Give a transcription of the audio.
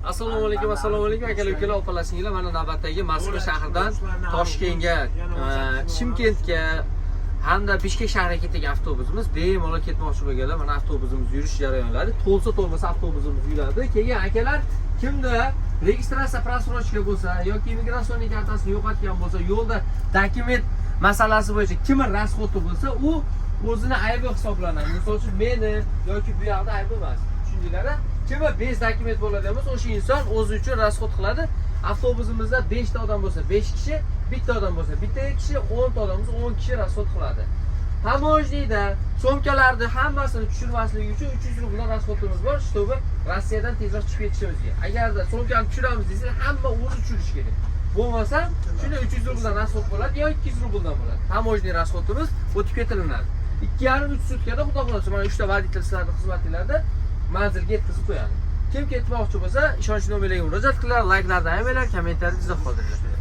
Assalomu alaykum, akalar, ukalar, opalar, singillar. Mana navbatdagi Moskva shahridan Toshkentga, Chimkentga hamda Bishkek shahriga ketgan avtobusimiz bemalol ketmoqchi bo'lganlar. Mana avtobusimiz yurish jarayonlari, to'lsa avtobusimiz yuradi. Kelgan akalar kimda registratsiya prasrochka bo'lsa yoki immigratsiya kartasini yo'qotgan bo'lsa, yo'lda dokument masalasi bo'yicha kimning rasxoti bo'lsa, u o'zini aybi hisoblanadi. Misol uchun meni yoki bu yoqda aybi emas. Tushundinglar-a? Kimga 5 dokument bo'ladigan bo'lsa, o'sha inson o'zi uchun rasxot qiladi. Avtobusimizda 5 ta odam bo'lsa, 5 kishi, bitta odam bo'lsa, bitta kishi, 10 ta odam bo'lsa, 10 kishi rasxot qiladi. Tamojnida so'mkalarni hammasini tushirmaslik uchun 300 rubldan rasxotimiz bor, чтобы Rossiyadan tezroq chiqib ketishimizga. Agarda so'mkani tushiramiz desangiz, hamma o'zi tushirish kerak. Bo'lmasa, shunda 300 rubldan rasxot bo'ladi yo 200 rubldan bo'ladi. Tamojniy rasxotimiz o'tib ketilinadi. 2,5-3 sutkada xudo xolasa mana 3 ta voditelь sizlarning xizmatinglarda manzilga yetkazib qo'yadi. Kim ketmoqchi bo'lsa, ishonch nomerlariga murojaat qilinglar, layklarni ayamanglar, kommentariyada izoh qoldiringlar.